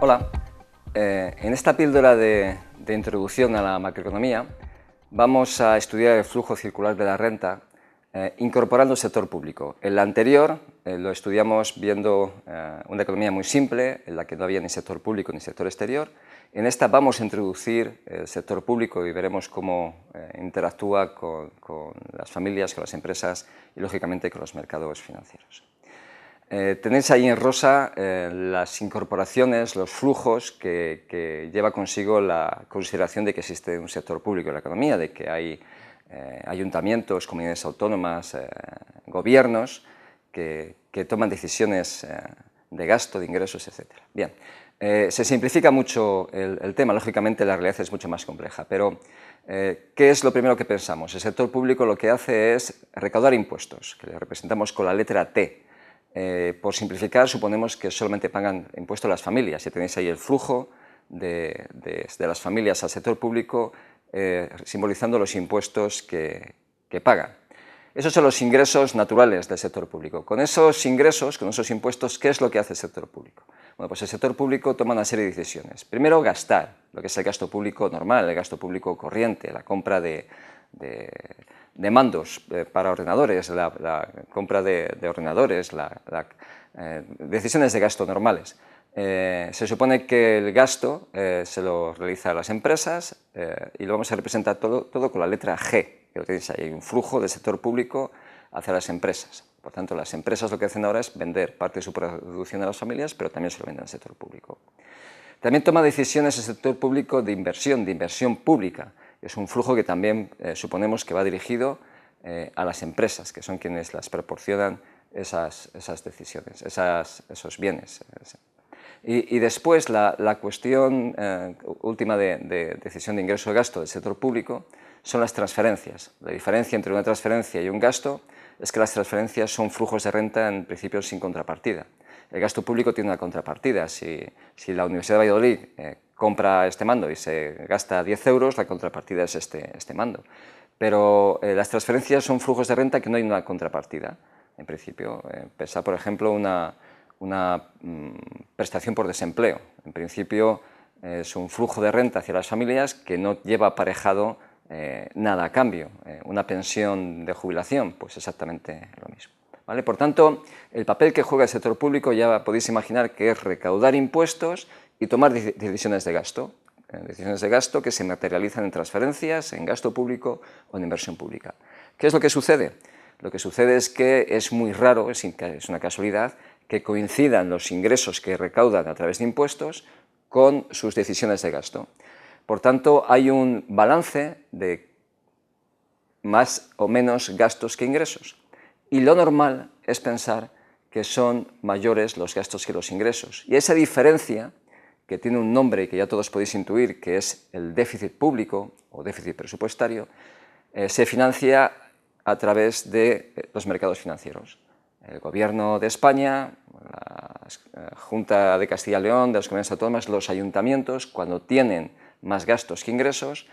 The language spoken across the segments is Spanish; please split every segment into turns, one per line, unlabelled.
Hola, en esta píldora de introducción a la macroeconomía vamos a estudiar el flujo circular de la renta incorporando el sector público. En la anterior lo estudiamos viendo una economía muy simple, en la que no había ni sector público ni sector exterior. En esta vamos a introducir el sector público y veremos cómo interactúa con las familias, con las empresas y, lógicamente, con los mercados financieros. Tenéis ahí en rosa las incorporaciones, los flujos que lleva consigo la consideración de que existe un sector público en la economía, de que hay ayuntamientos, comunidades autónomas, gobiernos que toman decisiones de gasto, de ingresos, etc. Bien, se simplifica mucho el tema, lógicamente la realidad es mucho más compleja, pero ¿qué es lo primero que pensamos? El sector público lo que hace es recaudar impuestos, que le representamos con la letra T. Por simplificar, suponemos que solamente pagan impuestos las familias, y tenéis ahí el flujo de las familias al sector público simbolizando los impuestos que pagan. Esos son los ingresos naturales del sector público. Con esos ingresos, con esos impuestos, ¿qué es lo que hace el sector público? Bueno, pues el sector público toma una serie de decisiones. Primero, gastar, lo que es el gasto público normal, el gasto público corriente, la compra de mandos para ordenadores, la compra de ordenadores, decisiones de gasto normales. Se supone que el gasto se lo realiza a las empresas y lo vamos a representar todo con la letra G, que lo tenéis ahí, un flujo del sector público hacia las empresas. Por tanto, las empresas lo que hacen ahora es vender parte de su producción a las familias, pero también se lo venden al sector público. También toma decisiones el sector público de inversión pública. Es un flujo que también suponemos que va dirigido a las empresas, que son quienes las proporcionan esas decisiones, esos bienes. Y después la cuestión última de decisión de ingreso o gasto del sector público son las transferencias. La diferencia entre una transferencia y un gasto es que las transferencias son flujos de renta en principio sin contrapartida. El gasto público tiene una contrapartida. Si la Universidad de Valladolid compra este mando y se gasta 10 euros, la contrapartida es este mando. Pero las transferencias son flujos de renta que no hay una contrapartida, en principio. Pensad, por ejemplo, una prestación por desempleo. En principio es un flujo de renta hacia las familias que no lleva aparejado nada a cambio. Una pensión de jubilación, pues exactamente lo mismo. ¿Vale? Por tanto, el papel que juega el sector público ya podéis imaginar que es recaudar impuestos y tomar decisiones de gasto. Decisiones de gasto que se materializan en transferencias, en gasto público o en inversión pública. ¿Qué es lo que sucede? Lo que sucede es que es muy raro, es una casualidad, que coincidan los ingresos que recaudan a través de impuestos con sus decisiones de gasto. Por tanto, hay un balance de más o menos gastos que ingresos. Y lo normal es pensar que son mayores los gastos que los ingresos. Y esa diferencia, que tiene un nombre y que ya todos podéis intuir, que es el déficit público o déficit presupuestario, se financia a través de los mercados financieros. El Gobierno de España, la Junta de Castilla y León, de las comunidades autónomas, los ayuntamientos, cuando tienen más gastos que ingresos,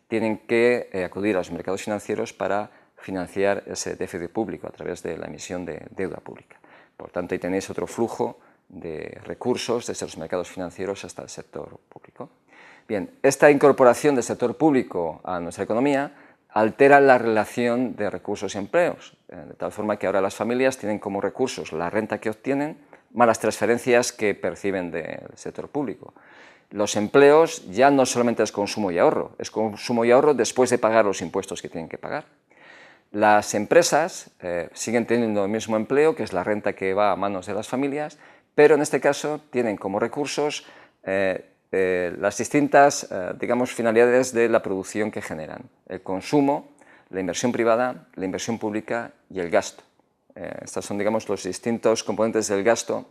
tienen que acudir a los mercados financieros para financiar ese déficit público a través de la emisión de deuda pública. Por tanto, ahí tenéis otro flujo de recursos desde los mercados financieros hasta el sector público. Bien, esta incorporación del sector público a nuestra economía altera la relación de recursos y empleos, de tal forma que ahora las familias tienen como recursos la renta que obtienen más las transferencias que perciben del sector público. Los empleos ya no solamente es consumo y ahorro, es consumo y ahorro después de pagar los impuestos que tienen que pagar. Las empresas siguen teniendo el mismo empleo, que es la renta que va a manos de las familias, pero en este caso tienen como recursos las distintas, digamos, finalidades de la producción que generan. El consumo, la inversión privada, la inversión pública y el gasto. Estos son, digamos, los distintos componentes del gasto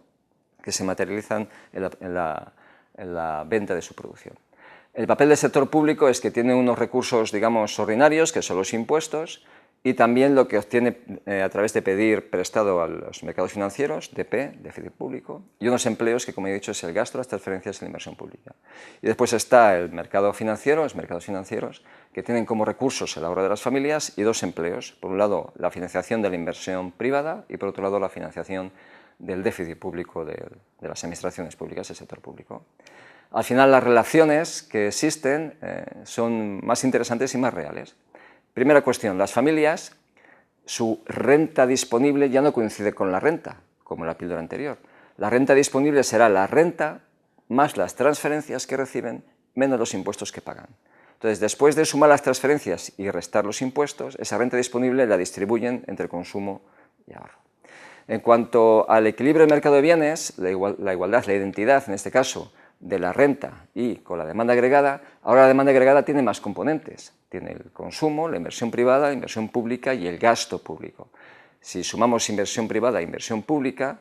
que se materializan en la venta de su producción. El papel del sector público es que tiene unos recursos, digamos, ordinarios, que son los impuestos, y también lo que obtiene a través de pedir prestado a los mercados financieros, DP, déficit público, y unos empleos que, como he dicho, es el gasto, las transferencias y la inversión pública. Y después está el mercado financiero, los mercados financieros, que tienen como recursos el ahorro de las familias y dos empleos. Por un lado, la financiación de la inversión privada y, por otro lado, la financiación del déficit público de las administraciones públicas, del sector público. Al final, las relaciones que existen son más interesantes y más reales. Primera cuestión, las familias, su renta disponible ya no coincide con la renta, como en la píldora anterior. La renta disponible será la renta más las transferencias que reciben menos los impuestos que pagan. Entonces, después de sumar las transferencias y restar los impuestos, esa renta disponible la distribuyen entre consumo y ahorro. En cuanto al equilibrio del mercado de bienes, la igualdad, la identidad, en este caso, de la renta y con la demanda agregada, ahora la demanda agregada tiene más componentes. Tiene el consumo, la inversión privada, la inversión pública y el gasto público. Si sumamos inversión privada e inversión pública,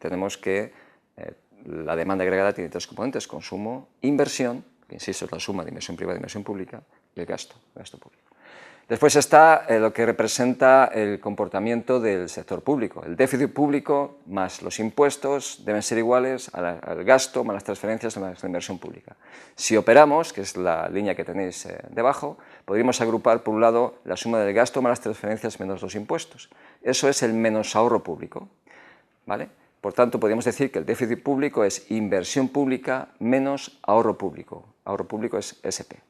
tenemos que la demanda agregada tiene tres componentes: consumo, inversión, que insisto es la suma de inversión privada e inversión pública, y el gasto público. Después está lo que representa el comportamiento del sector público. El déficit público más los impuestos deben ser iguales al gasto más las transferencias más la inversión pública. Si operamos, que es la línea que tenéis debajo, podríamos agrupar por un lado la suma del gasto más las transferencias menos los impuestos. Eso es el menos ahorro público, ¿vale? Por tanto, podríamos decir que el déficit público es inversión pública menos ahorro público. Ahorro público es SP.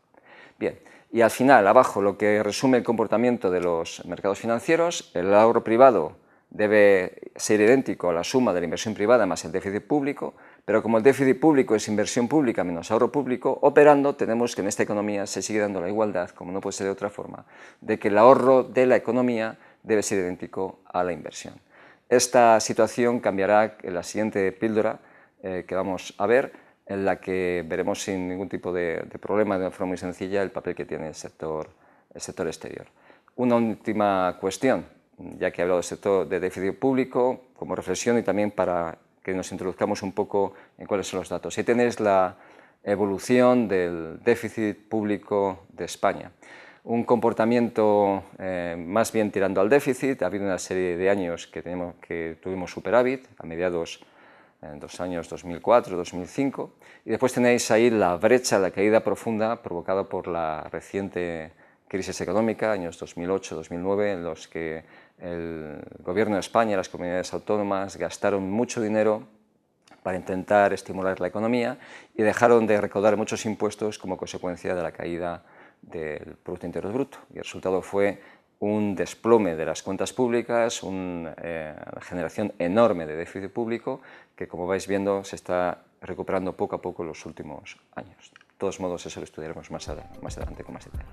Bien. Y al final, abajo, lo que resume el comportamiento de los mercados financieros: el ahorro privado debe ser idéntico a la suma de la inversión privada más el déficit público, pero como el déficit público es inversión pública menos ahorro público, operando tenemos que en esta economía se sigue dando la igualdad, como no puede ser de otra forma, de que el ahorro de la economía debe ser idéntico a la inversión. Esta situación cambiará en la siguiente píldora que vamos a ver, en la que veremos sin ningún tipo de problema, de una forma muy sencilla, el papel que tiene el sector exterior. Una última cuestión, ya que he hablado del sector de déficit público, como reflexión y también para que nos introduzcamos un poco en cuáles son los datos. Ahí tenéis la evolución del déficit público de España. Un comportamiento más bien tirando al déficit. Ha habido una serie de años que tuvimos superávit, a mediados en los años 2004, 2005, y después tenéis ahí la brecha, la caída profunda provocada por la reciente crisis económica, años 2008, 2009, en los que el gobierno de España y las comunidades autónomas gastaron mucho dinero para intentar estimular la economía y dejaron de recaudar muchos impuestos como consecuencia de la caída del Producto Interior Bruto. Y el resultado fue un desplome de las cuentas públicas, una generación enorme de déficit público que, como vais viendo, se está recuperando poco a poco en los últimos años. De todos modos, eso lo estudiaremos más adelante con más detalle.